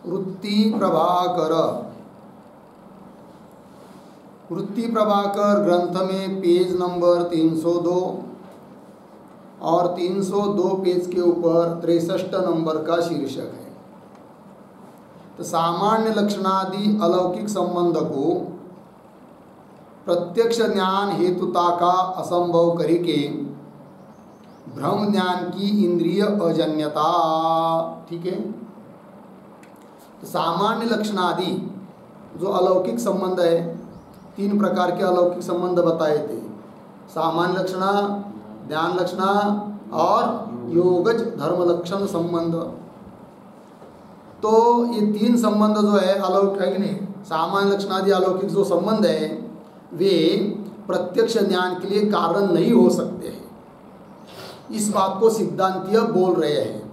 वृत्ति प्रभाकर ग्रंथ में पेज नंबर 302 और 302 पेज के ऊपर 63 नंबर का शीर्षक है। तो सामान्य लक्षणादि अलौकिक संबंध को प्रत्यक्ष ज्ञान हेतुता का असंभव करके भ्रम ज्ञान की इंद्रिय अजन्यता। ठीक है, तो सामान्य लक्षणादि जो अलौकिक संबंध है, 3 प्रकार के अलौकिक संबंध बताए थे, सामान्य लक्षणा, ज्ञान लक्षणा और योगज धर्म लक्षण संबंध। तो ये 3 संबंध जो है अलौकिक है कि नहीं, सामान्य लक्षणादि अलौकिक जो संबंध है वे प्रत्यक्ष ज्ञान के लिए कारण नहीं हो सकते हैं। इस बात को सिद्धांतीय बोल रहे हैं,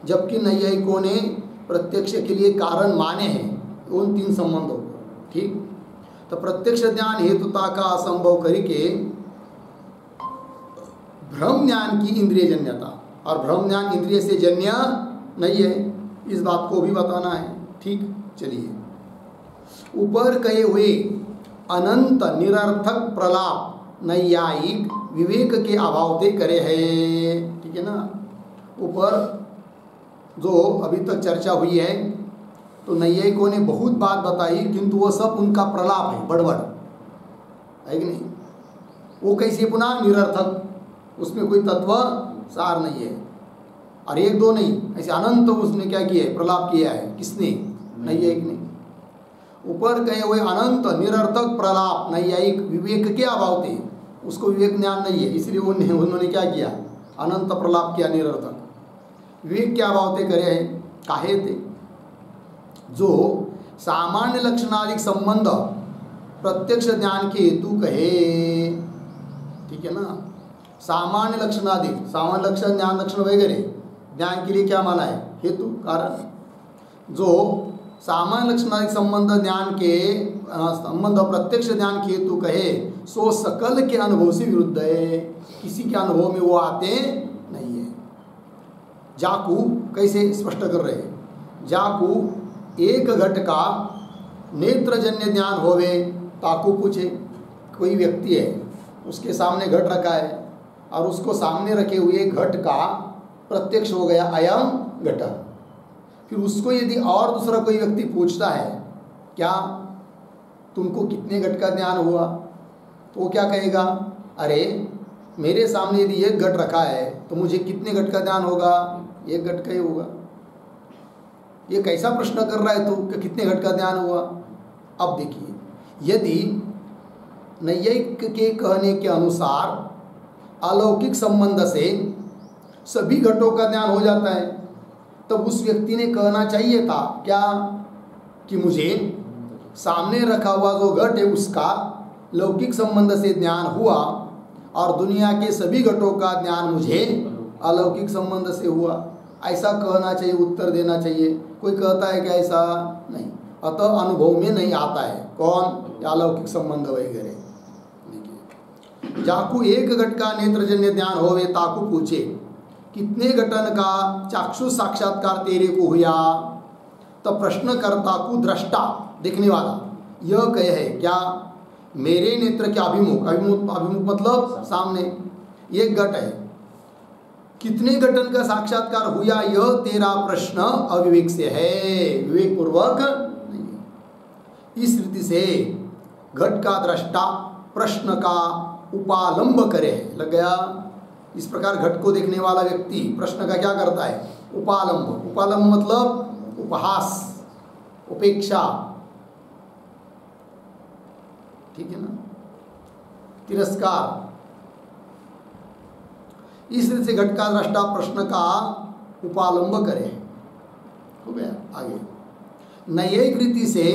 जबकि नैयायिकों ने प्रत्यक्ष के लिए कारण माने हैं उन 3 संबंधों को। ठीक, तो प्रत्यक्ष ज्ञान हेतुता का असंभव करके भ्रम ज्ञान की इंद्रिय जन्यता, और भ्रम ज्ञान इंद्रिय से जन्य नहीं है, इस बात को भी बताना है। ठीक, चलिए, ऊपर कहे हुए अनंत निरर्थक प्रलाप नैयायिक विवेक के अभाव से करे है। ठीक है ना, ऊपर जो अभी तक चर्चा हुई है तो नैयायिकों ने बहुत बात बताई, किंतु वो सब उनका प्रलाप है, बड़बड़ है कि नहीं। वो कैसे पुनः निरर्थक, उसमें कोई तत्व सार नहीं है, और 1-2 नहीं, ऐसे अनंत उसने क्या किया है, प्रलाप किया है। किसने? नैयायिक ने। ऊपर कहे हुए अनंत निरर्थक प्रलाप नैयायिक विवेक के अभाव थे, उसको विवेक ज्ञान नहीं है, इसलिए उन्होंने क्या किया, अनंत प्रलाप किया, निरर्थक विवेक के अभाव थे करे हैं। काहे थे? जो सामान्य लक्षणादिक संबंध प्रत्यक्ष ज्ञान के हेतु कहे। ठीक है ना, सामान्य लक्षणादिक, सामान्य लक्षण, ज्ञान लक्षण वगैरह ज्ञान के लिए क्या माना है, हेतु, कारण। जो सामान्य लक्षणादिक संबंध ज्ञान के संबंध प्रत्यक्ष ज्ञान के हेतु कहे, सो सकल के अनुभव से विरुद्ध है, किसी के अनुभव में वो आते नहीं है। जाकू कैसे स्पष्ट कर रहे हैं, जाकू एक घट का नेत्रजन्य ज्ञान होवे, ताकू पूछे, कोई व्यक्ति है, उसके सामने घट रखा है और उसको सामने रखे हुए घट का प्रत्यक्ष हो गया, अयम घट। फिर उसको यदि और दूसरा कोई व्यक्ति पूछता है, क्या तुमको कितने घट का ज्ञान हुआ, तो वो क्या कहेगा, अरे मेरे सामने यदि 1 घट रखा है तो मुझे कितने घट का ज्ञान होगा, 1 घट का ही होगा। ये कैसा प्रश्न कर रहा है तू कि कितने घट का ज्ञान हुआ। अब देखिए, यदि नैयायिक के कहने के अनुसार अलौकिक संबंध से सभी घटों का ज्ञान हो जाता है, तब उस व्यक्ति ने कहना चाहिए था क्या, कि मुझे सामने रखा हुआ जो घट है उसका लौकिक संबंध से ज्ञान हुआ और दुनिया के सभी घटों का ज्ञान मुझे अलौकिक संबंध से हुआ, ऐसा कहना चाहिए, उत्तर देना चाहिए। कोई कहता है कि ऐसा नहीं, अतः अनुभव में नहीं आता है कौन, अलौकिक संबंध वगैरह। देखिए, जाकू 1 घट का नेत्रजन्य ज्ञान होवे, ताकू पूछे कितने घटन का चाक्षु साक्षात्कार तेरे को हुआ, तब प्रश्नकर्ता को दृष्टा देखने वाला यह कहे है, क्या मेरे नेत्र के अभिमुख, अभिमुख मतलब सामने 1 घट है, कितने घटन का साक्षात्कार हुआ, यह तेरा प्रश्न अविवेक से है, विवेक पूर्वक नहीं। इस रीति से घट का दृष्टा प्रश्न का उपालंब करे, लग गया। इस प्रकार घट को देखने वाला व्यक्ति प्रश्न का क्या करता है, उपालंब। उपालंब मतलब उपहास, उपेक्षा, ठीक है ना, तिरस्कार। इस रीति से घट का दृष्टा प्रश्न का उपालंब करे। हो गया आगे। नैयायिक रीति से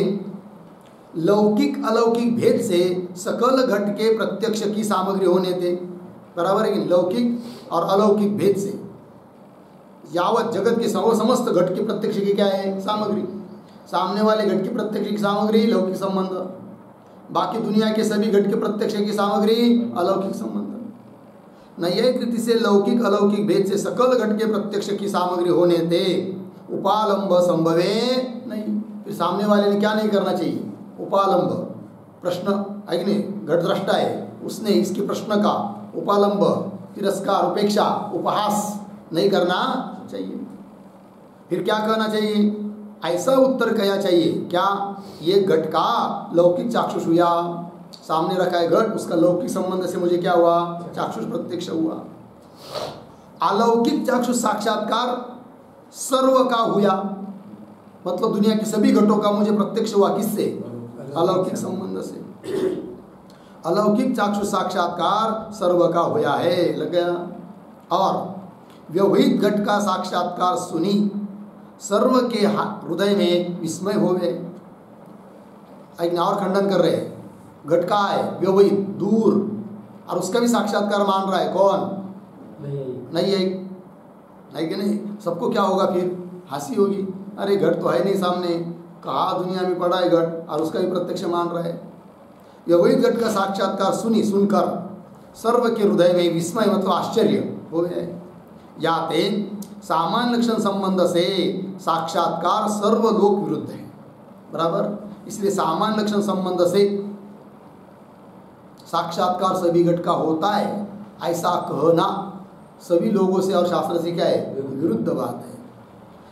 लौकिक अलौकिक भेद से सकल घट के प्रत्यक्ष की सामग्री होने थे, बराबर है कि लौकिक और अलौकिक भेद से यावत जगत के समस्त घट के प्रत्यक्ष की क्या है, सामग्री। सामने वाले घट की प्रत्यक्ष की सामग्री लौकिक संबंध, बाकी दुनिया के सभी घट के प्रत्यक्ष की सामग्री अलौकिक संबंध। नैयायिक रीति से लौकिक अलौकिक भेद से सकल घट के प्रत्यक्ष की सामग्री होने थे, उपालंब संभवे फिर सामने वाले ने क्या नहीं करना चाहिए? उपालंब प्रश्न है कि नहीं, घटद्रष्टा है, उसने इसके प्रश्न का उपालंब, तिरस्कार, उपेक्षा, उपहास नहीं करना चाहिए। फिर क्या कहना चाहिए? ऐसा उत्तर कहना चाहिए, क्या ये घट का लौकिक चाक्षुष हुआ, सामने रखा है घट, उसका लौकिक संबंध से मुझे क्या हुआ? चाक्षुष प्रत्यक्ष हुआ। अलौकिक चाक्षुष साक्षात्कार सर्व का हुआ, मतलब दुनिया की सभी घटों का मुझे प्रत्यक्ष हुआ, किससे? अलौकिक संबंध से। अलौकिक चाक्षुष साक्षात्कार सर्व का हुआ है, लग गया। और व्यवहित घट का साक्षात्कार सुनी सर्व के हृदय में विस्मय हो गए। एक और खंडन कर रहे हैं, घट का है व्यवहित दूर, और उसका भी साक्षात्कार मान रहा है कौन? नहीं है कि नहीं? सबको क्या होगा फिर? हंसी होगी, अरे घट तो है नहीं सामने, कहाँ दुनिया में पड़ा है घट, और उसका भी प्रत्यक्ष मान रहा है। व्यवहित घट का साक्षात्कार सुनकर सर्व के हृदय में विस्मय मतलब आश्चर्य हो गए। या ते सामान्य लक्षण संबंध से साक्षात्कार सर्वलोक विरुद्ध है, बराबर। इसलिए सामान्य लक्षण संबंध से साक्षात्कार सभी घट का होता है, ऐसा कहना सभी लोगों से और शास्त्र से क्या है? विरुद्ध बात है।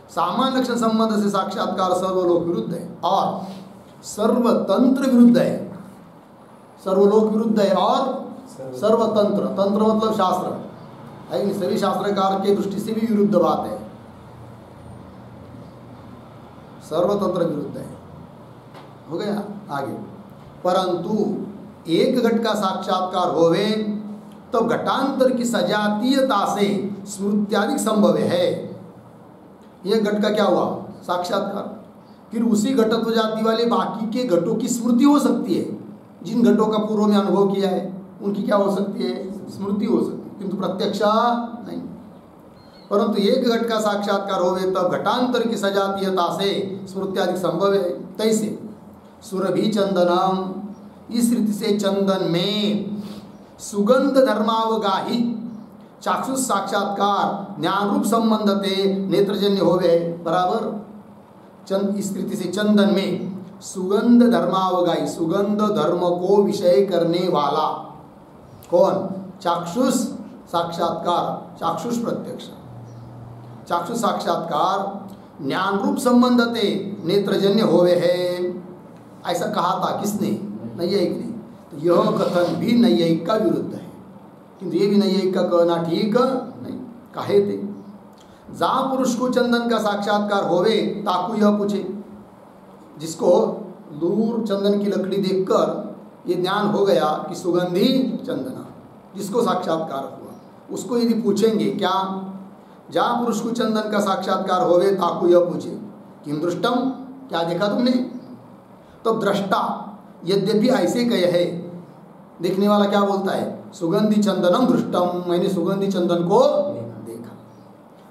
सामान्य लक्षण संबंध से साक्षात्कार सर्वलोक विरुद्ध है और सर्वतंत्र विरुद्ध है। सर्वलोक विरुद्ध है और सर्वतंत्र, तंत्र मतलब शास्त्र है, सभी शास्त्रकार के दृष्टि से भी विरुद्ध बात है, सर्वतंत्र विरुद्ध है। हो गया आगे। परंतु एक घट का साक्षात्कार होवे तो घटांतर की सजातीयता से स्मृत्यादि संभव है। यह घट का क्या हुआ? साक्षात्कार। फिर उसी घटत्व जाति वाले बाकी के घटों की स्मृति हो सकती है, जिन घटों का पूर्व में अनुभव किया है उनकी क्या हो सकती है? स्मृति हो सकती है, किंतु प्रत्यक्ष नहीं। परंतु एक घट का साक्षात्कार होवे तब घटांतर की सजातीयता से स्मृत्यादि संभव है। तैसे सुरभि चंदनम, इस रीति से चंदन में सुगंध धर्मावगाही चाक्षुष साक्षात्कार ज्ञान रूप संबंधते नेत्रजन्य होवे, बराबर। इस रीति से चंदन में सुगंध धर्मावगाही, सुगंध धर्म को विषय करने वाला कौन? चाक्षुष साक्षात्कार, चाक्षुष प्रत्यक्ष। चाक्षुष साक्षात्कार ज्ञान रूप संबंधते नेत्रजन्य होवे है, ऐसा कहा था किसने? नैयायिक ने। तो यह कथन भी नैयायिक का विरुद्ध है, किंतु ये भी नैयायिक का कहना ठीक नहीं। काहे थे? जा पुरुष को चंदन का साक्षात्कार होवे ताकू यह पूछे, जिसको दूर चंदन की लकड़ी देखकर ये ज्ञान हो गया कि सुगंधी चंदना, जिसको साक्षात्कार हुआ, उसको यदि पूछेंगे क्या? जा पुरुष को चंदन का साक्षात्कार होवे ताकू यह पूछे किम दृष्टम, क्या देखा तुमने? तो दृष्टा यद्यपि ऐसे कहे है, देखने वाला क्या बोलता है? सुगंधी चंदनम दृष्टम, मैंने सुगंधी चंदन को देखा।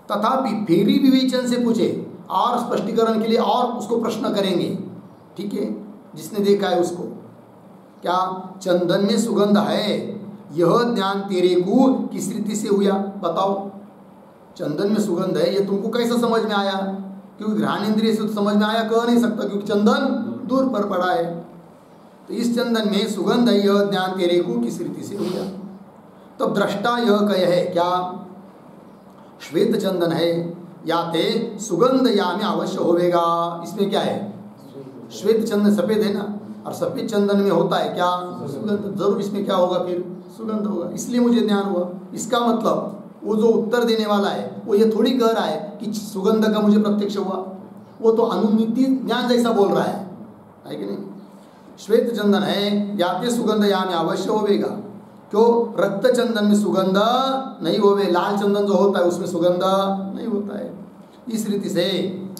तथापि फेरी विवेचन से पूछे और स्पष्टीकरण के लिए और उसको प्रश्न करेंगे, ठीक है, जिसने देखा है उसको, क्या चंदन में सुगंध है? यह ज्ञान तेरे को किस रीति से हुआ? बताओ। चंदन में सुगंध है, ये तुमको कैसे समझ में आया? क्योंकि घ्राण इंद्रिय से तो समझ में आया कह नहीं सकता, क्योंकि चंदन दूर पर पड़ा है। तो इस चंदन में सुगंध है, यह ज्ञान तेरे को किस रीति से हुआ? तो दृष्टा यह कहे है क्या? श्वेत चंदन है, या ते सुगंध या में अवश्य होवेगा। इसमें क्या है? श्वेत चंदन सफेद है ना, और सफेद चंदन में होता है क्या? सुगंध। जरूर इसमें क्या होगा? फिर सुगंध होगा, इसलिए मुझे ज्ञान हुआ। इसका मतलब वो जो उत्तर देने वाला है वो ये थोड़ी कह रहा है कि सुगंध का मुझे प्रत्यक्ष हुआ, वो तो अनुमिति ज्ञान जैसा बोल रहा है कि नहीं? श्वेत चंदन है, याते सुगंध या में अवश्य होवेगा। क्यों? रक्त चंदन में सुगंध नहीं होवे, लाल चंदन जो होता है उसमें सुगंध नहीं होता है। इस रीति से,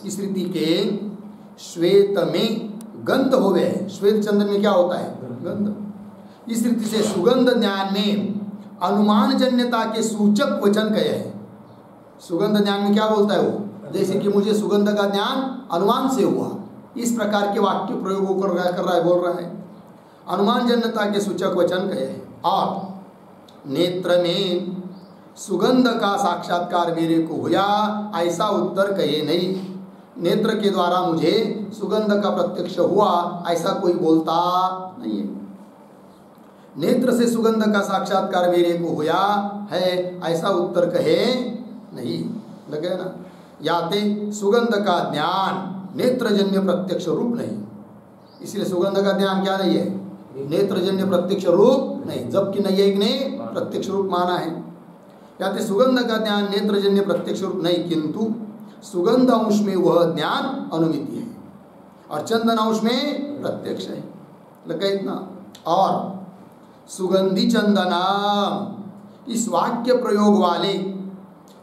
इस रीति के श्वेत में गंध होवे, श्वेत चंदन में क्या होता है? गंध। इस रीति से सुगंध ज्ञान में अनुमान जन्यता के सूचक वचन कहे है। सुगंध ज्ञान में क्या बोलता है वो? जैसे कि मुझे सुगंध का ज्ञान अनुमान से हुआ, इस प्रकार के वाक्य प्रयोगों कर रहा है, बोल रहा है। अनुमान जन्यता के सूचक वचन कहे है। और नेत्र में सुगंध का साक्षात्कार मेरे को हुआ, ऐसा उत्तर कहे नहीं। नेत्र के द्वारा मुझे सुगंध का प्रत्यक्ष हुआ, ऐसा कोई बोलता नहीं है। नेत्र से सुगंध का साक्षात्कार मेरे को हुआ है, ऐसा उत्तर कहे नहीं। लगे ना? याते सुगंध का ज्ञान नेत्रजन्य प्रत्यक्ष रूप नहीं, इसलिए सुगंध का ज्ञान क्या नहीं है? नेत्रजन्य प्रत्यक्ष रूप नहीं, जबकि नैयायिक ने प्रत्यक्ष रूप माना है। याते सुगंध का ज्ञान नेत्रजन्य प्रत्यक्ष रूप नहीं, किंतु सुगंध अंश में वह ज्ञान अनुमिति है और चंदन अंश में प्रत्यक्ष है। लगा इतना? और सुगंधि चंदना, इस वाक्य प्रयोग वाले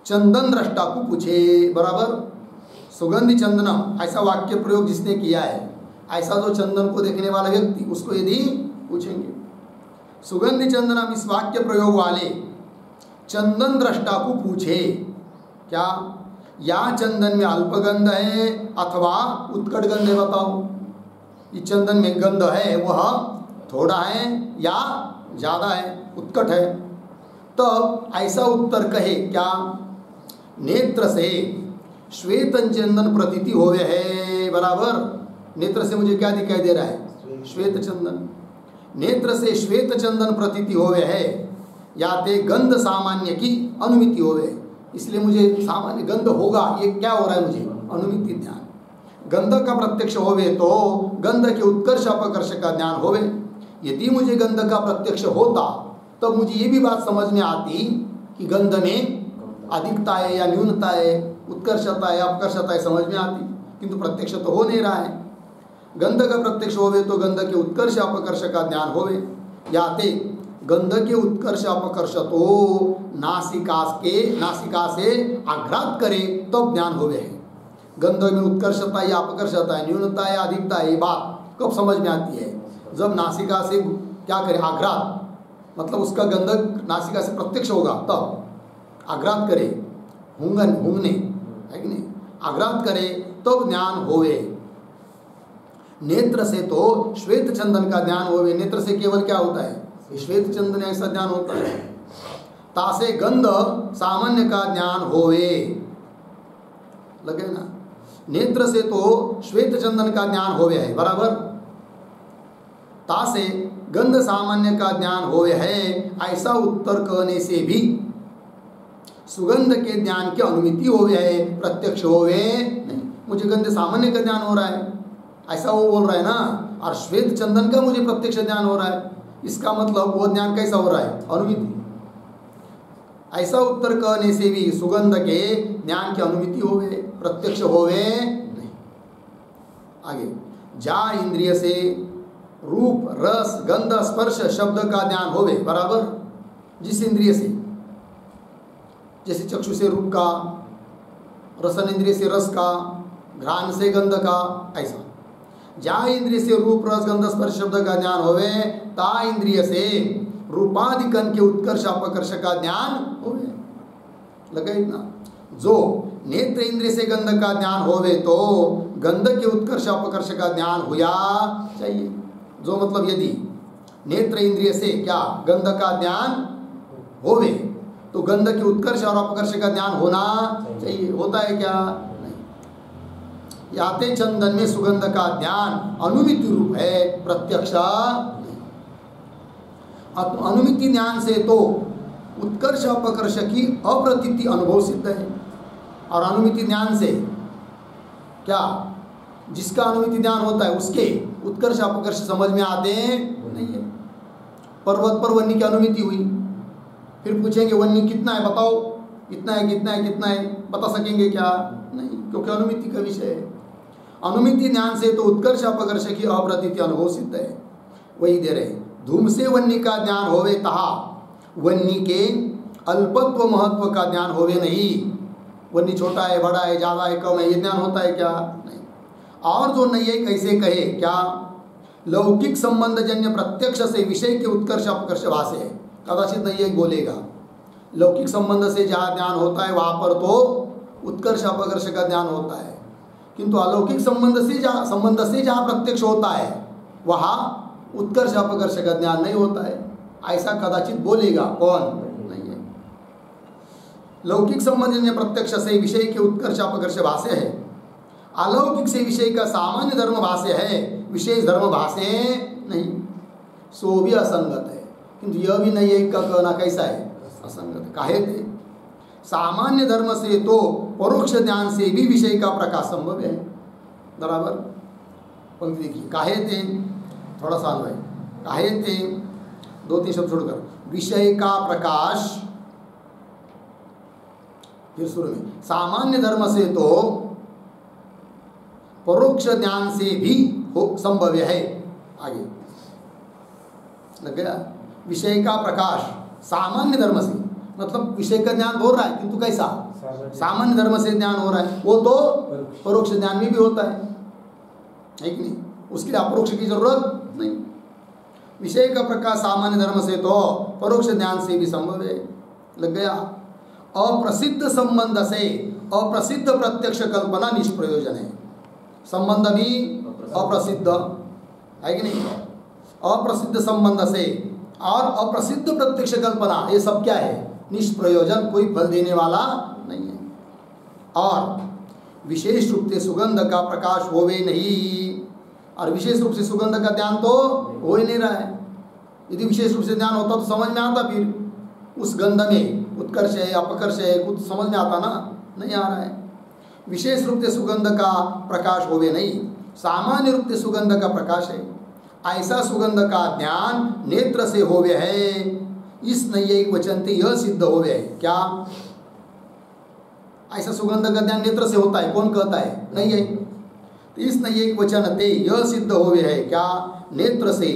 चंदन दृष्टा को पूछे। बराबर? सुगंधि चंदनम ऐसा वाक्य प्रयोग जिसने किया है, ऐसा जो चंदन को देखने वाला व्यक्ति, उसको यदि पूछेंगे सुगंधि चंदनम, इस वाक्य प्रयोग वाले चंदन दृष्टा को पूछे क्या या चंदन में अल्पगंध है अथवा उत्कट गंध है? बताओ, ये चंदन में गंध है वह थोड़ा है या ज्यादा है, उत्कट है? तब ऐसा उत्तर कहे क्या? नेत्र से श्वेत चंदन प्रतीति होवे है। बराबर? नेत्र से मुझे क्या दिखाई दे रहा है? श्वेत चंदन। नेत्र से श्वेत चंदन प्रतीति होवे है, या ते गंध सामान्य की अनुमिति होवे, इसलिए मुझे सामान्य गंध होगा, ये क्या हो रहा है? मुझे अनुमिति ज्ञान। गंध का प्रत्यक्ष होवे तो गंध के उत्कर्ष अपकर्ष का ज्ञान होवे। यदि मुझे गंध का प्रत्यक्ष होता तब मुझे ये भी बात समझ में आती कि गंध में अधिकता है या न्यूनता है, उत्कर्षता है अपकर्षता है, समझ में आती, किंतु प्रत्यक्ष तो हो नहीं रहा है। गंध का प्रत्यक्ष होवे तो गंध के उत्कर्ष अपकर्ष का ज्ञान होवे, याते गंध के उत्कर्ष अपकर्ष तो नासिका से आघ्रात करे तब ज्ञान होवे है। गंध में उत्कर्षता या अपकर्षता है, न्यूनता है अधिकता है, ये बात कब समझ में आती है? जब नासिका से क्या करे? आघ्रात, मतलब उसका गंध नासिका से प्रत्यक्ष होगा, तब आघ्रात करे, हुंगने है कि नहीं, आघ्रात करे तब ज्ञान होवे। नेत्र से तो श्वेत चंदन का ज्ञान होवे। नेत्र से केवल क्या होता है? श्वेत चंदन ऐसा ज्ञान होता है। तासे गंध सामान्य का ज्ञान होवे। लगे ना? नेत्र से तो श्वेत चंदन का ज्ञान होवे है। बराबर? तासे गंध सामान्य का ज्ञान होवे है, ऐसा उत्तर कहने से भी सुगंध के ज्ञान की अनुमिति होवे है, प्रत्यक्ष होवे नहीं। मुझे गंध सामान्य का ज्ञान हो रहा है, ऐसा वो बोल रहा है ना, और श्वेत चंदन का मुझे प्रत्यक्ष ज्ञान हो रहा है, इसका मतलब वो ज्ञान कैसा हो रहा है? अनुमिति। ऐसा उत्तर कहने से भी सुगंध के ज्ञान की अनुमिति होवे, प्रत्यक्ष होवे नहीं। आगे, जा इंद्रिय से रूप रस गंध स्पर्श शब्द का ज्ञान होवे। बराबर? जिस इंद्रिय से, जैसे चक्षु से रूप का, रसन इंद्रिय से रस का, घ्राण से गंध का, ऐसा जा इंद्रिय से रूप रस गंध स्पर्श शब्द का ज्ञान होवे, ता इंद्रिय से रूपादिकन के उत्कर्ष अपकर्ष का ज्ञान होवे। लगा इतना? जो नेत्र इंद्रिय से गंध का ज्ञान होवे तो गंध के उत्कर्ष अपकर्ष का ज्ञान हुआ चाहिए। जो मतलब यदि नेत्र इंद्रिय से क्या गंध का ज्ञान होवे तो गंध के उत्कर्ष और अपकर्ष का ज्ञान होना चाहिए। होता है क्या? नहीं। याते चंदन में सुगंध का ज्ञान अनुमिति रूप है, प्रत्यक्ष नहीं। अनुमिति ज्ञान से तो उत्कर्ष अपकर्ष की अप्रतीति अनुभव सिद्ध है, और अनुमिति ज्ञान से क्या जिसका अनुमिति ज्ञान होता है उसके उत्कर्ष अपकर्ष समझ में आते नहीं है। पर्वत पर वन्य की अनुमिति हुई, फिर पूछेंगे वन्य कितना है बताओ, इतना है कितना है कितना है, बता सकेंगे क्या? नहीं, क्योंकि अनुमिति का विषय है। अनुमिति ज्ञान से तो उत्कर्ष अपकर्ष की अप्रतीति अनुभव सिद्ध है। वही दे रहे, धूम से वन्य का ज्ञान होवे तहा वन्य के अल्पत्व महत्व का ज्ञान होवे नहीं। वन्य छोटा है, बड़ा है, ज्यादा है, कम है, ये ज्ञान होता है क्या? नहीं। और जो नहीं है कैसे कहे क्या? लौकिक संबंध जन्य प्रत्यक्ष से विषय के उत्कर्ष अपकर्ष भाषे है। कदाचित नहीं है बोलेगा लौकिक संबंध से जहाँ ज्ञान होता है वहाँ पर तो उत्कर्ष अपकर्ष का ज्ञान होता है, किंतु अलौकिक संबंध से जहाँ प्रत्यक्ष होता है वहाँ उत्कर्ष अपकर्ष का ज्ञान नहीं होता है, ऐसा कदाचित बोलेगा। कौन? नहीं है। लौकिक संबंध जन्य प्रत्यक्ष से विषय के उत्कर्ष अपकर्ष भाषे है। अलौकिक से विषय का सामान्य धर्म भाष्य है, विशेष धर्म भाष्य नहीं, सो भी असंगत है। किंतु यह भी नहीं है का कहना कैसा है, असंगत है। काहे थे, सामान्य धर्म से तो परोक्ष ज्ञान से भी विषय का प्रकाश संभव है। बराबर पंक्ति देखिए, काहे थे, थोड़ा सा है, काहे थे, 2-3 शब्द छोड़कर, विषय का प्रकाश, फिर शुरू में सामान्य धर्म से तो परोक्ष ज्ञान से भी हो संभव है। आगे लग गया, विषय का प्रकाश सामान्य धर्म से, मतलब विषय का ज्ञान हो रहा है किंतु कैसा, सामान्य धर्म से ज्ञान हो रहा है, वो तो परोक्ष ज्ञान में भी होता है कि नहीं, उसके लिए अपरोक्ष की जरूरत नहीं। विषय का प्रकाश सामान्य धर्म से तो परोक्ष ज्ञान से भी संभव है। लग गया, अप्रसिद्ध संबंध से अप्रसिद्ध प्रत्यक्ष कल्पना निष्प्रयोजन है। संबंध भी अप्रसिद्ध है कि नहीं, अप्रसिद्ध संबंध से और अप्रसिद्ध प्रत्यक्ष कल्पना, ये सब क्या है, निष्प्रयोजन, कोई फल देने वाला नहीं है। और विशेष रूप से सुगंध का प्रकाश होवे नहीं, और विशेष रूप से सुगंध का ज्ञान तो हो ही नहीं रहा है। यदि विशेष रूप से ज्ञान होता तो समझ में आता, फिर उस गंध में उत्कर्ष है अपकर्ष है कुछ समझ में आता ना, नहीं आ रहा है। विशेष रूप से सुगंध का प्रकाश होवे नहीं, सामान्य रूप से सुगंध का प्रकाश है। ऐसा सुगंध का ज्ञान नेत्र से होवे है, इस नैयायिक वचन से यह सिद्ध होवे है। क्या ऐसा सुगंध का ज्ञान नेत्र से होता है, कौन कहता है, नहीं है। तो इस नैयायिक वचन ते यह सिद्ध होवे है, क्या, नेत्र से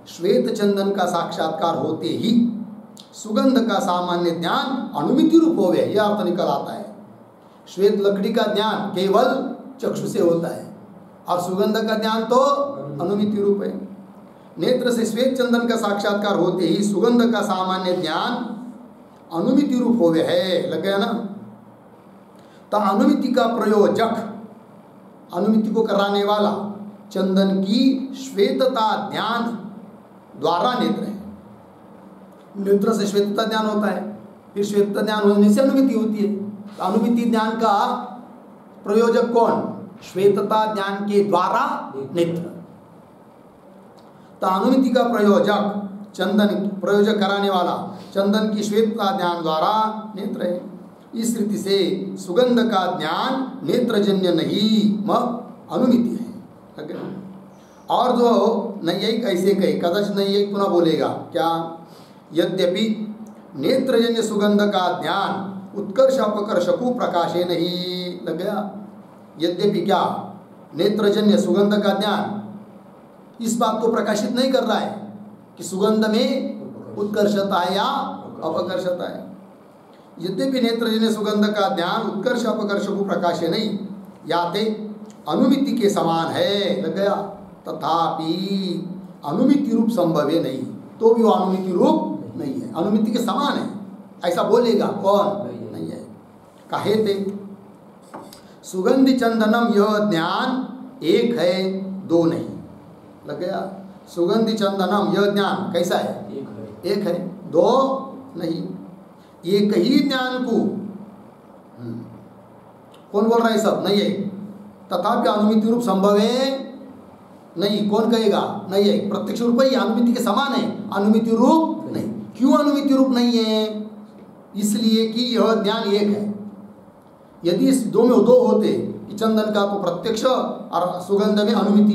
श्वेत चंदन का साक्षात्कार होते ही सुगंध का सामान्य ज्ञान अनुमिति रूप होवे, यह अर्थ निकल आता है। श्वेत लकड़ी का ज्ञान केवल चक्षु से होता है और सुगंध का ज्ञान तो अनुमिति रूप है। नेत्र से श्वेत चंदन का साक्षात्कार होते ही सुगंध का सामान्य ज्ञान अनुमिति रूप होवे है। लग गया ना। तो अनुमिति का प्रयोजक, अनुमिति को कराने वाला चंदन की श्वेतता ज्ञान द्वारा नेत्र है। नेत्र से श्वेतता ज्ञान होता है, फिर श्वेतता ज्ञान होने से अनुमिति होती है। तो अनुमिति ज्ञान का प्रयोजक कौन, श्वेतता ज्ञान के द्वारा नेत्र। तो अनुमिति का प्रयोजक चंदन, प्रयोजक कराने वाला चंदन की श्वेतता ज्ञान द्वारा नेत्र है। इस रीति से सुगंध का ज्ञान नेत्रजन्य नहीं, अनुमिति है। और जो नैयायिक ऐसे कहे, कदाचित नैयायिक पुनः बोलेगा क्या, यद्यपि नेत्रजन्य सुगंध का ज्ञान उत्कर्ष अपकर्ष को प्रकाशे नहीं। लग गया, यद्यपि क्या, नेत्रजन्य सुगंध का ज्ञान इस बात को प्रकाशित नहीं कर रहा है कि सुगंध में उत्कर्षता है या अपकर्षता है। यद्यपि नेत्रजन्य सुगंध का ज्ञान उत्कर्ष अपकर्ष को प्रकाशे नहीं, याते अनुमिति के समान है। लग गया, तथापि अनुमिति रूप संभव है नहीं, तो भी वो अनुमिति रूप नहीं है, अनुमिति के समान है ऐसा बोलेगा कौन, नहीं है। काहे ते सुगंधि चंदनम, यह ज्ञान एक है दो नहीं। लग गया, सुगंधि चंदनम यह ज्ञान कैसा है, एक है दो नहीं। एक ही ज्ञान को कौन बोल रहा है, सब नहीं है। तथापि अनुमिति रूप संभव है नहीं, कौन कहेगा, नहीं है। प्रत्यक्ष रूप ही अनुमिति के समान है, अनुमिति रूप नहीं। क्यों अनुमिति रूप नहीं है, इसलिए कि यह ज्ञान एक है। यदि इस दो में दो होते कि चंदन का तो प्रत्यक्ष और सुगंध में अनुमिति,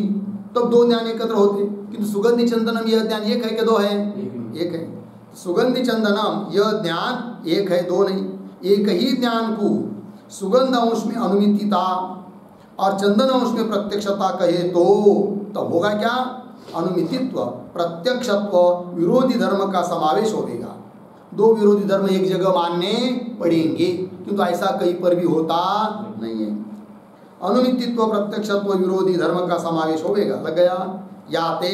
तब दो ज्ञान एकत्र होते, किंतु सुगंधि चंदनम यह ज्ञान एक है कि दो है, एक है। सुगंधि चंदनम यह ज्ञान एक है दो नहीं। एक ही ज्ञान को सुगंध अंश में अनुमितिता और चंदन अंश में प्रत्यक्षता कहे तो तब होगा क्या, अनुमितित्व प्रत्यक्षत्व विरोधी धर्म का समावेश होगा। दो विरोधी धर्म एक जगह मानने पड़ेंगे, किंतु ऐसा कहीं पर भी होता नहीं है। अनुमितित्व प्रत्यक्षत्व विरोधी धर्म का समावेश होगा। लग गया, याते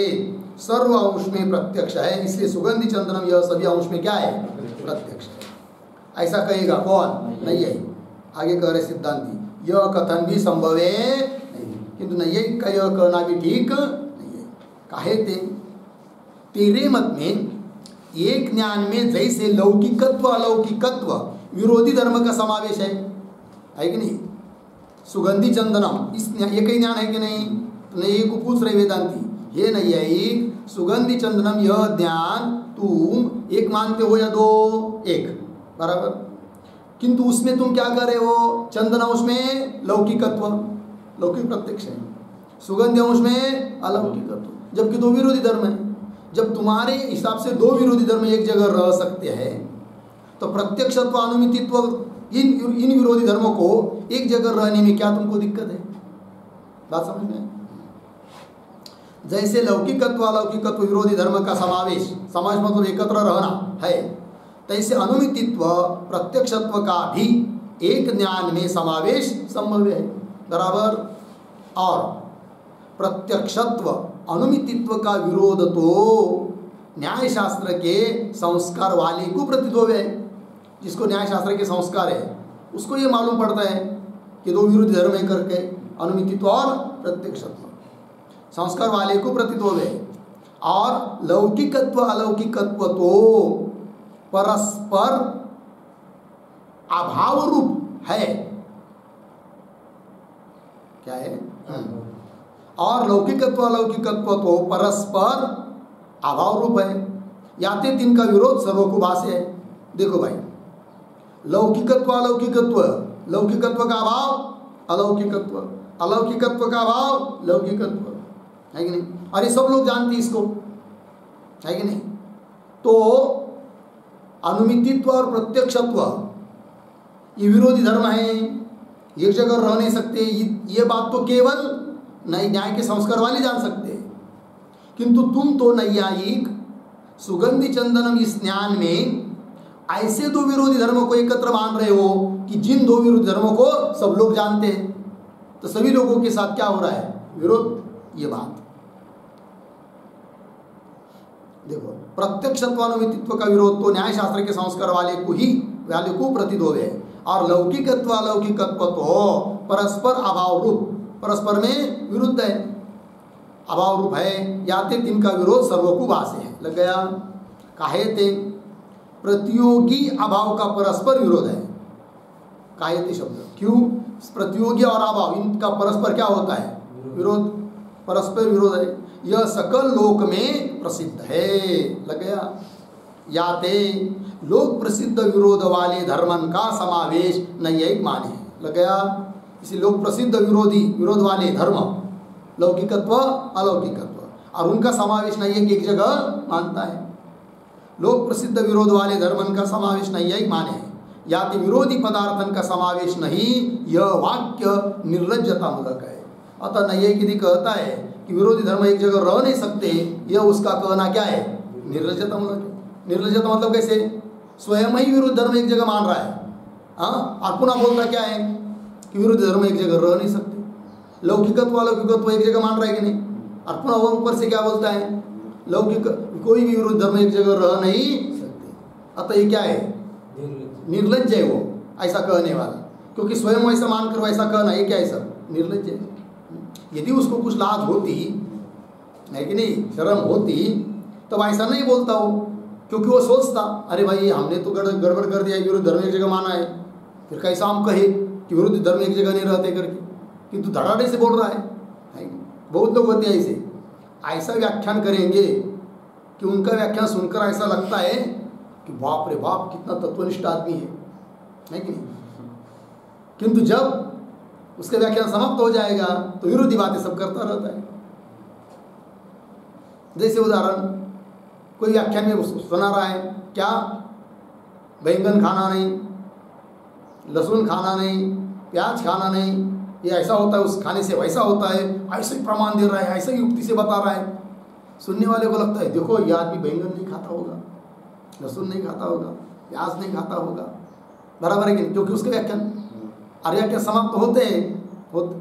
सर्व अंश में प्रत्यक्ष है, इसलिए सुगंधि चंदनम यह सभी अंश में क्या है, प्रत्यक्ष है। ऐसा कहेगा कौन, नहीं है। आगे कह रहे सिद्धांती, यह कथन भी संभव है नहीं, किंतु नहीं है का यह कहना भी ठीक नहीं है। काहे ते तेरे मत में एक ज्ञान में जैसे लौकिकत्व अलौकिकत्व विरोधी धर्म का समावेश है कि नहीं। सुगंधी चंदनम, ये कई ज्ञान है कि नहीं? तो नहीं, को पूछ रहे वेदांती, ये नहीं है सुगंधी चंदनम, यह ज्ञान तुम एक मानते हो या दो? एक, बराबर। किंतु उसमें तुम क्या कर रहे हो? चंदन उसमें लौकिकत्व, लौकिक प्रत्यक्ष है, सुगंध उसमें अलौकिकत्व, जबकि दो विरोधी धर्म है। जब तुम्हारे हिसाब से दो विरोधी धर्म एक जगह रह सकते हैं, तो प्रत्यक्षत्व अनुमितित्व इन विरोधी धर्मों को एक जगह रहने में क्या तुमको दिक्कत है? बात समझ में? जैसे लौकिकत्व अलौकिकत्व विरोधी धर्म का समावेश, समाज मतलब एकत्र रहना है, तैसे अनुमितित्व प्रत्यक्षत्व का भी एक ज्ञान में समावेश संभव है, बराबर। और प्रत्यक्षत्व अनुमितित्व का विरोध तो न्याय शास्त्र के संस्कार वाले को प्रतिद्वंद है। जिसको न्याय शास्त्र के संस्कार है उसको ये मालूम पड़ता है कि दो विरोधी धर्म है करके, अनुमितित्व और प्रत्यक्षत्व संस्कार वाले को प्रतिद्वंद है। और लौकिकत्व अलौकिकत्व तो परस्पर अभाव रूप है, क्या है? और लौकिकत्व अलौकिकत्व तो परस्पर अभाव रूप है, याते तीन का विरोध सर्वको भाष्य है। देखो भाई, लौकिकत्व अलौकिकत्व, लौकिकत्व का अभाव अलौकिकत्व, अलौकिकत्व का अभाव लौकिकत्व, है कि नहीं? और ये सब लोग जानते हैं इसको, है कि नहीं? तो अनुमितित्व और प्रत्यक्षत्व ये विरोधी धर्म है, एक जगह रह नहीं सकते। ये बात तो केवल न्याय के संस्कार वाले जान सकते हैं, किंतु तुम तो नैयायिक सुगंधि चंदनम इस ज्ञान में ऐसे दो विरोधी धर्मों को एकत्र मान रहे हो कि जिन दो विरोधी धर्मों को सब लोग जानते हैं, तो सभी लोगों के साथ क्या हो रहा है? विरोध। ये बात देखो, प्रत्यक्षत्वानुमितित्व का विरोध तो न्याय शास्त्र के संस्कार वाले को प्रतिद्वंद है, और लौकिकत्व अलौकिकत्व तो परस्पर अभाव रूप, परस्पर में विरुद्ध है, अभाव रूप है, याते तिनका विरोध सर्वको भाष्य है। लग गया? काहे ते प्रतियोगी अभाव का परस्पर विरोध है, काहे ते शब्द क्यों? प्रतियोगी और अभाव इनका परस्पर क्या होता है? विरोध, परस्पर विरोध है। यह सकल लोक में प्रसिद्ध है। लग गया? याते लोक प्रसिद्ध विरोध वाले धर्मन का समावेश नैयायिक माने। लग गया? इसी लोक प्रसिद्ध विरोध वाले धर्म, लौकिकत्व अलौकिकत्व, और उनका समावेश नैयायिक एक जगह मानता है। लोक प्रसिद्ध विरोध वाले धर्मन का समावेश नैयायिक माने, याति विरोधी पदार्थन का समावेश नहीं, यह वाक्य निर्लज्जता मूलक है। अतः नैयायिक यदि कहता है कि विरोधी धर्म एक जगह रह नहीं सकते, यह उसका कहना क्या है? निर्लज्जता मूलक है। निर्लज्जता मतलब कैसे? स्वयं ही विरोध धर्म एक जगह मान रहा है, हाँ, और पुनः बोलता क्या है कि विरोधी धर्म एक जगह रह नहीं सकते। लौकिकत्व अलौकिकत्व एक जगह मान रहा है कि नहीं, और पुनः वह ऊपर से क्या बोलता है? लौकिक कोई भी विरोध धर्म एक जगह रह नहीं सकते। अतः ये क्या है? निर्लज्ज है वो ऐसा कहने वाला, क्योंकि स्वयं ऐसा मानकर वैसा कहना, ये क्या है? सब निर्लज्ज है। यदि उसको कुछ लाभ होती है कि नहीं, शर्म होती, तब ऐसा नहीं बोलता हो, क्योंकि वो सोचता अरे भाई हमने तो गड़बड़ कर दिया, विरोध धर्म एक जगह माना है, फिर कैसा हम कहे कि विरोध धर्म एक जगह नहीं रहते करके, किंतु धड़ाधड़ से बोल रहा है। बहुत लोग होते हैं ऐसे, ऐसा व्याख्यान करेंगे कि उनका व्याख्यान सुनकर ऐसा लगता है कि बाप रे बाप कितना तत्वनिष्ठ आदमी है कि नहीं, किंतु जब उसका व्याख्यान समाप्त हो जाएगा तो विरोधी बातें सब करता रहता है। जैसे उदाहरण, कोई व्याख्यान में सुना रहा है क्या, बैंगन खाना नहीं, लहसुन खाना नहीं, प्याज खाना नहीं, ये ऐसा होता है, उस खाने से वैसा होता है, ऐसे ही प्रमाण दे रहा है, ऐसे ही युक्ति से बता रहा है। सुनने वाले को लगता है देखो ये आदमी बैंगन नहीं खाता होगा, लहसुन नहीं खाता होगा, प्याज नहीं खाता होगा, बराबर है कि नहीं? क्योंकि उसके व्याख्यान अरे क्या समाप्त होते हैं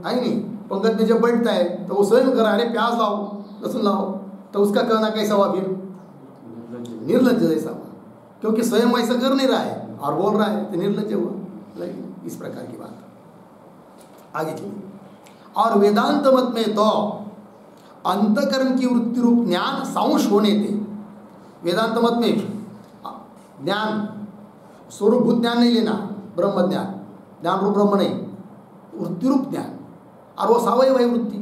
है नहीं, पंगत में जब बैठता है तो वो स्वयं करा अरे प्याज लाओ, लहसुन लाओ, तो उसका कहना कैसा हुआ? फिर निर्लज्ज जैसा हुआ, क्योंकि स्वयं ऐसा कर नहीं रहा है और बोल रहा है तो निर्लज्ज हुआ। इस प्रकार की बात आगे चलिए। और वेदांत मत में तो अंतकरण की वृत्ति रूप ज्ञान सांश होने थे। वेदांत मत में ज्ञान स्वरूपभूत ज्ञान नहीं लेना, ब्रह्म ज्ञान, ज्ञान रूप ब्रह्म नहीं, वृत्ति रूप ज्ञान, और वो सावयव वृत्ति,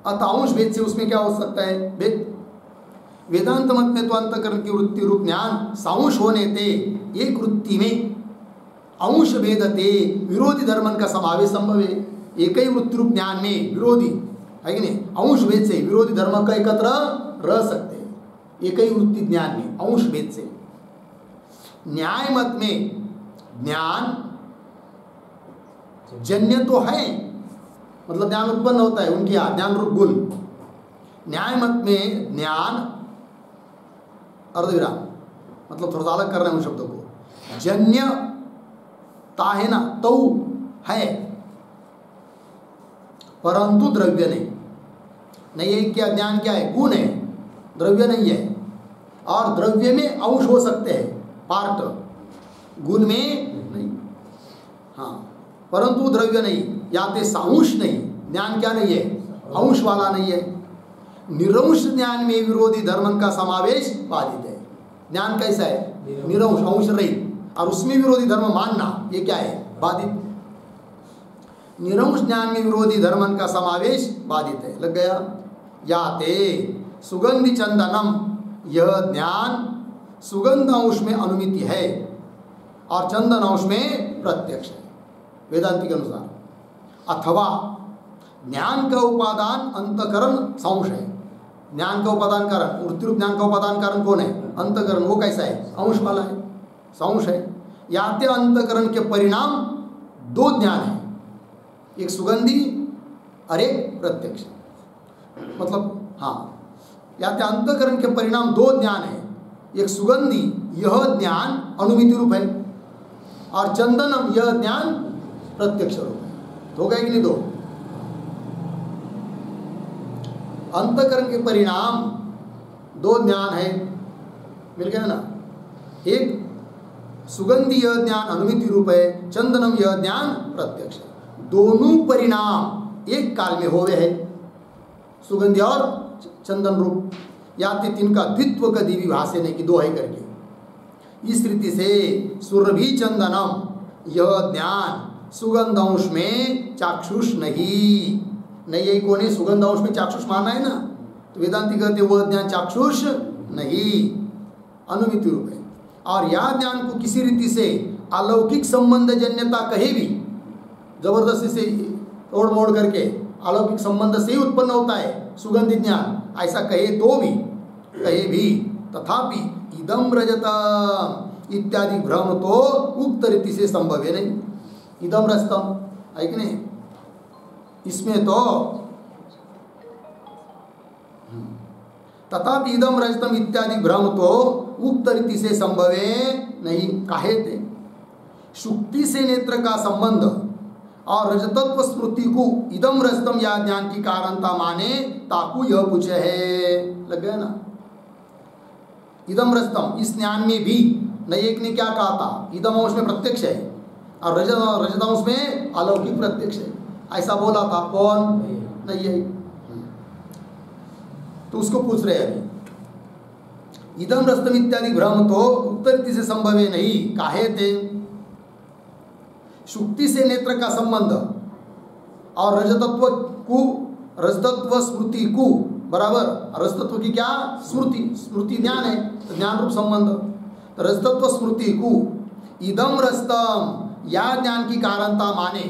अतः अंश भेद से उसमें क्या हो सकता है, भेद। वेदांत मत में तो अंतकरण की वृत्ति रूप ज्ञान सांश होने थे, एक वृत्ति में अंश भेद थे, विरोधी धर्मन का समावेश संभव है। एक ही वृत्ति रूप ज्ञान में विरोधी है कि नहीं, अंश भेद से विरोधी धर्म का एकत्र रह सकते हैं, एक ही वृत्ति ज्ञान में अंश भेद से। न्याय मत में ज्ञान जन्य तो है, मतलब ज्ञान उत्पन्न होता है उनके यहाँ ज्ञान रूप गुण। न्याय मत में ज्ञान अर्धविराम, मतलब थोड़ा सा अलग कर रहे हैं उन शब्दों को। जन्यता है ना, तो है, परंतु द्रव्य नहीं है। क्या ज्ञान क्या है, गुण है, द्रव्य नहीं है। और द्रव्य में अंश हो सकते हैं, पार्ट, गुण में नहीं। हाँ, परंतु द्रव्य नहीं, या तो सांश नहीं, ज्ञान क्या नहीं है, अंश वाला नहीं है। निरंश ज्ञान में विरोधी धर्मन का समावेश बाधित है। ज्ञान कैसा है, निरंश, अंश रहित, और उसमें विरोधी धर्म मानना, ये क्या है, बाधित। निरंश ज्ञान में विरोधी धर्मन का समावेश बाधित है, लग गया। या ते सुगंधि चंदनम, यह ज्ञान सुगंध अंश में अनुमिति है और चंदन अंश में प्रत्यक्ष है वेदांति के अनुसार। अथवा ज्ञान का उपादान अंतकरण सांश है। ज्ञान का उपादान कारण, वृत्ति रूप ज्ञान का उपादान कारण कौन है, अंतकरण। वो कैसा है, अंश वाला है, सांश है। याते अंतकरण के परिणाम दो ज्ञान है, एक सुगंधी और एक प्रत्यक्ष, मतलब हाँ, याते अंतकरण के परिणाम दो ज्ञान है, एक सुगंधी यह ज्ञान अनुमिति रूप है, और चंदनम यह ज्ञान प्रत्यक्ष रूप है। तो हो गया कि नहीं, दो अंतकरण के परिणाम दो ज्ञान है, मिल गया ना। एक सुगंधी यह ज्ञान अनुमिति रूप है, चंदनम यह ज्ञान प्रत्यक्ष है। दोनों परिणाम एक काल में होवे है, सुगंधी और चंदन रूप। या तिनका द्वित्व का दिव्य भाषे ने कि दो है करके। इस रीति से सुरभि चंदनम यह ज्ञान सुगंध अंश में चाक्षुष नहीं है। कौन है, सुगंध अंश में चाक्षुष माना है ना, तो वेदांति कहते वह ज्ञान चाक्षुष नहीं, अनुमिति रूप है। और यह ज्ञान को किसी रीति से अलौकिक संबंध जन्यता कहे भी, जबरदस्ती से तोड़ मोड़ करके अलौकिक संबंध से ही उत्पन्न होता है सुगंधित ज्ञान, ऐसा कहे तो भी, कहे भी, तथापि इदम रजतम इत्यादि भ्रम तो उक्त रीति से संभव है नहीं। इदम रजतम है कि नहीं, इसमें तो तथापि इदम रजतम इत्यादि भ्रम तो उक्त रीति से संभव है नहीं। काहे थे, शुक्ति से नेत्र का संबंध और रजतत्व स्मृति को इदम रजतम या ज्ञान की कारणता माने, ताकू यह पूछे है, लग गया ना। इदम रजतम, इस ज्ञान में भी नैयिक ने क्या कहा था, इदम अंश में प्रत्यक्ष है और रजत अंश में अलौकिक प्रत्यक्ष है, ऐसा बोला था कौन, नैयिक। तो उसको पूछ रहे हैं इदम रजतम इत्यादि भ्रम तो उत्तरति से संभव है नहीं। काहे थे, शुक्ति से नेत्र का संबंध और रजतत्व स्मृति को बराबर, रजतत्व की क्या स्मृति, स्मृति ज्ञान है, तो ज्ञान रूप संबंध। तो रजतत्व स्मृति को इदम रजतम या ज्ञान की कारणता माने,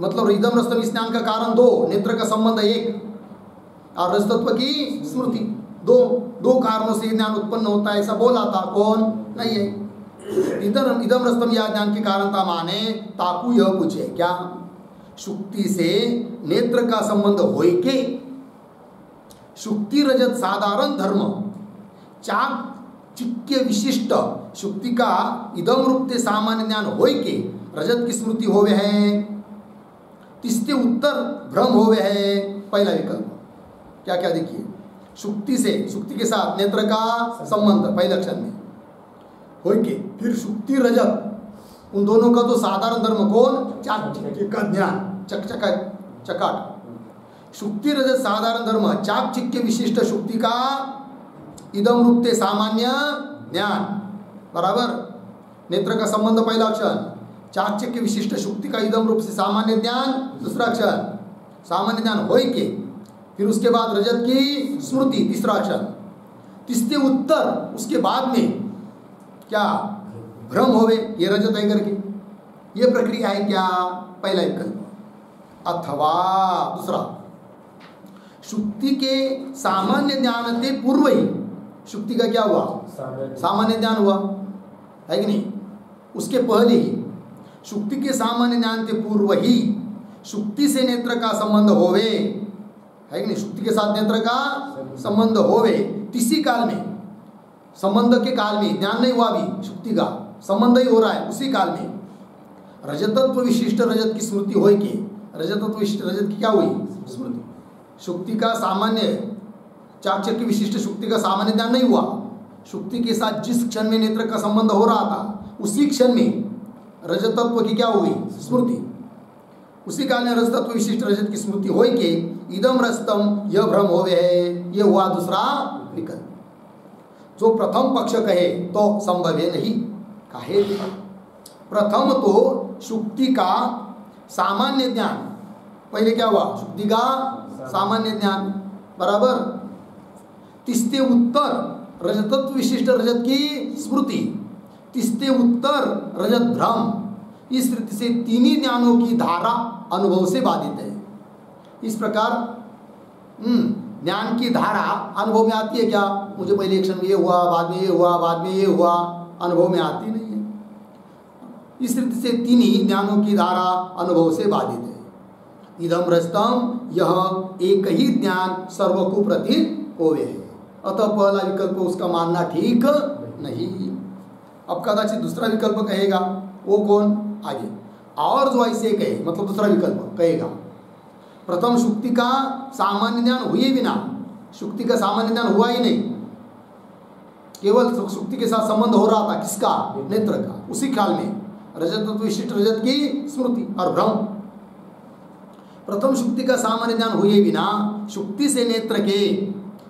मतलब इदम रजतम इस ज्ञान का कारण दो, नेत्र का संबंध एक, और रजतत्व की स्मृति दो कारणों से ज्ञान उत्पन्न होता है, ऐसा बोला था कौन, नहीं है। इदम रजतम या ज्ञान की कारणता माने, ताकू यह पूछे क्या, शुक्ति से नेत्र का संबंध होय के शुक्ति रजत साधारण धर्म चाक चिक्य विशिष्ट शुक्ति का इदम रूप सामान्य ज्ञान होय के रजत की स्मृति होवे है, तिस्ते उत्तर भ्रम होवे है। पहला विकल्प क्या क्या देखिए, शुक्ति से, शुक्ति के साथ नेत्र का संबंध पहले अक्षर में होय के, फिर शुक्ति रजत, उन दोनों का तो साधारण धर्म कौन, चाक का ज्ञान, चकाट। शुक्ति रजत साधारण धर्म चाक चिक्य विशिष्ट शुक्ति का इदम रूप सामान्य ज्ञान बराबर, नेत्र का संबंध पहला अक्षर, चाकचक्य विशिष्ट शुक्ति का इदम रूप से सामान्य ज्ञान, दूसरा अक्षर सामान्य ज्ञान होय के, फिर उसके बाद रजत की स्मृति, तीसरा अक्षर, तीसरे उत्तर उसके बाद में क्या भ्रम होवे, ये रजत है करके, ये प्रक्रिया है क्या, पहला विकल्प। अथवा दूसरा, शुक्ति के सामान्य ज्ञान के पूर्व ही, शुक्ति का क्या हुआ, सामान्य ज्ञान हुआ है कि नहीं, उसके पहले ही शुक्ति के सामान्य ज्ञान के पूर्व ही शुक्ति से नेत्र का संबंध होवे, है कि नहीं, शुक्ति के साथ नेत्र का संबंध होवे, इसी काल में, संबंध के काल में, ज्ञान नहीं हुआ भी, शुक्ति का संबंध ही हो रहा है उसी काल में, रजतत्व विशिष्ट रजत की स्मृति होय के, रजतत्व विशिष्ट रजत की क्या हुई स्मृति, शुक्ति का सामान्य, चाकचक्य विशिष्ट शुक्ति का सामान्य ज्ञान नहीं हुआ, शुक्ति के साथ जिस क्षण में नेत्र का संबंध हो रहा था उसी क्षण में रजतत्व की क्या हुई स्मृति, उसी काल में रजतत्व विशिष्ट रजत की स्मृति होय के इदम रजतम यह भ्रम होवे है, ये हुआ दूसरा विकल्प। जो प्रथम पक्ष कहे तो संभव है नहीं, काहे, प्रथम तो शुक्ति का सामान्य ज्ञान, पहले क्या हुआ, शुक्ति का सामान्य ज्ञान बराबर, तीसरे उत्तर रजतत्व विशिष्ट रजत की स्मृति, तीसरे उत्तर रजत भ्रम, इस रीति से तीनों ज्ञानों की धारा अनुभव से बाधित है। इस प्रकार ज्ञान की धारा अनुभव में आती है क्या, मुझे पहले क्षण में ये हुआ, बाद में ये हुआ, बाद में ये हुआ, अनुभव में आती नहीं है। इस रीति से तीनों ज्ञानों की धारा अनुभव से बाधित है। इदम रजतम, यह एक ही ज्ञान सर्व को प्रतीत होवे है, अतः पहला विकल्प उसका मानना ठीक नहीं। अब कदाचित दूसरा विकल्प कहेगा, वो कौन, आगे, और जो ऐसे कहे, मतलब दूसरा विकल्प कहेगा, प्रथम शुक्ति का सामान्य ज्ञान हुए बिना, शुक्ति का सामान्य ज्ञान हुआ ही नहीं, केवल शुक्ति के साथ संबंध हो रहा था, किसका, नेत्र का, उसी काल में रजतत्व विशिष्ट रजत की स्मृति और भ्रम, प्रथम शुक्ति का सामान्य ज्ञान हुए बिना शुक्ति से नेत्र के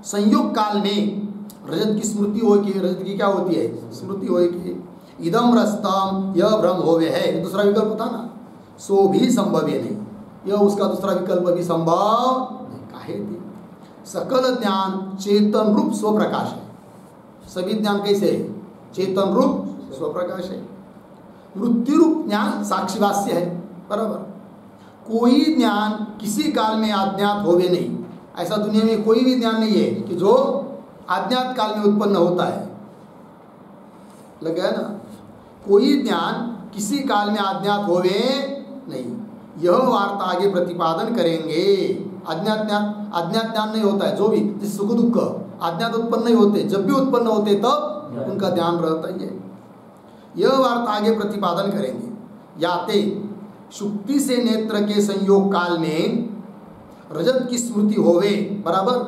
संयोग काल में रजत की स्मृति हो के, रजत की क्या होती है, स्मृति हो के इदम रस्तम यह भ्रम होवे है, दूसरा विकल्प था ना, सो भी संभव है नहीं, यह उसका दूसरा विकल्प भी संभव नहीं, काहे थी, सकल ज्ञान चेतन रूप स्वप्रकाश है, सभी ज्ञान कैसे है, चेतन रूप स्वप्रकाश है, वृत्ति रूप ज्ञान साक्षीवास्य है, बराबर, कोई ज्ञान किसी काल में अज्ञात होवे नहीं, ऐसा दुनिया में कोई भी ज्ञान नहीं है कि जो अज्ञात काल में उत्पन्न होता है, लग गया ना, कोई ज्ञान किसी काल में अज्ञात होवे नहीं, यह वार्ता आगे प्रतिपादन करेंगे। अज्ञात ज्ञान नहीं होता है, जो भी जिस सुख दुख अज्ञात उत्पन्न नहीं होते, जब भी उत्पन्न होते तब उनका ध्यान रहता ही है, यह वार्ता आगे प्रतिपादन करेंगे। याते शुक्ति से नेत्र के संयोग काल में रजत की स्मृति होवे, बराबर,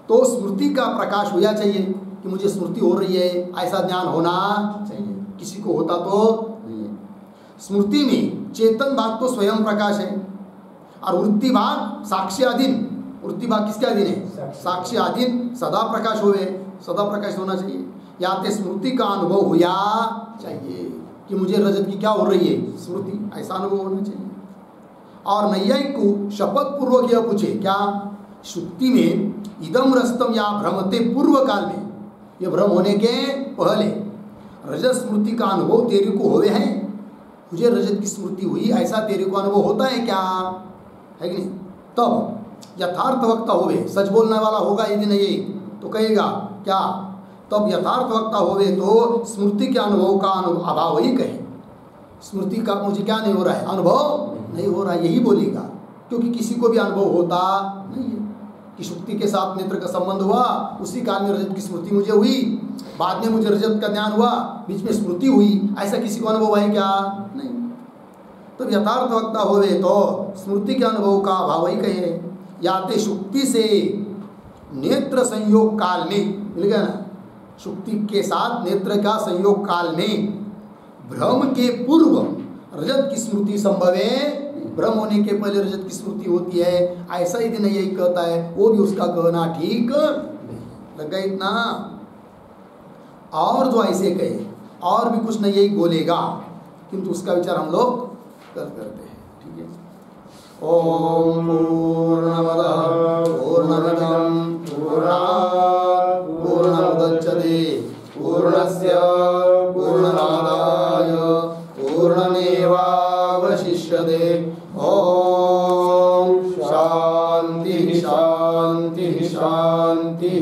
तो स्मृति का प्रकाश होना चाहिए कि मुझे स्मृति हो रही है, ऐसा ज्ञान होना चाहिए, किसी को होता तो नहीं है। स्मृति में चेतन भाग तो स्वयं प्रकाश है और वृत्ति भाग साक्ष्य अधीन, वृत्ति भाग किसके अधीन है, साक्ष्य अधीन, सदा प्रकाश होवे, सदा प्रकाश होना चाहिए। या तो स्मृति का अनुभव होया चाहिए कि मुझे रजत की क्या हो रही है, स्मृति, ऐसा अनुभव होना चाहिए। और नैयायिक को शपथ पूर्वक यह पूछे, क्या शुक्ति में इदम रस्तम या भ्रमते पूर्व काल में, यह भ्रम होने के पहले रजत स्मृति का अनुभव तेरे को होवे है, मुझे रजत की स्मृति हुई, ऐसा तेरे को अनुभव होता है क्या, है कि नहीं, तब यथार्थ वक्ता होवे, सच बोलने वाला होगा यदि नहीं तो कहेगा क्या, तब यथार्थ वक्ता होवे तो स्मृति के अनुभव का अभाव ही कहे, स्मृति का मुझे क्या नहीं हो रहा है, अनुभव नहीं हो रहा है, यही बोलेगा, क्योंकि किसी को भी अनुभव होता नहीं है कि शुक्ति के साथ नेत्र का संबंध हुआ, उसी काल में रजत की स्मृति मुझे हुई, बाद में मुझे रजत का ज्ञान हुआ, बीच में स्मृति हुई, ऐसा किसी को अनुभव है क्या, नहीं। तो यथार्थ वक्ता होवे तो स्मृति के अनुभव का अभाव ही कहे। याते शुक्ति से नेत्र संयोग काल में, मिल गया ना, शुक्ति के साथ नेत्र का संयोग काल में भ्रम के पूर्व रजत की स्मृति संभव है, भ्रम होने के पहले रजत की स्मृति होती है, ऐसा ही दिन यही कहता है, वो भी उसका कहना ठीक नहीं। लग गया इतना। और जो ऐसे कहे और भी कुछ नहीं यही बोलेगा किंतु उसका विचार हम लोग कल करते हैं। ठीक है। ओम पूर्णमदः पूर्णमिदं पूर्णात् पूर्णमुदच्यते पूर्णस्य पूर्णमादाय पूर्णमेवावशिष्यते। ओम शांति शांति शांति।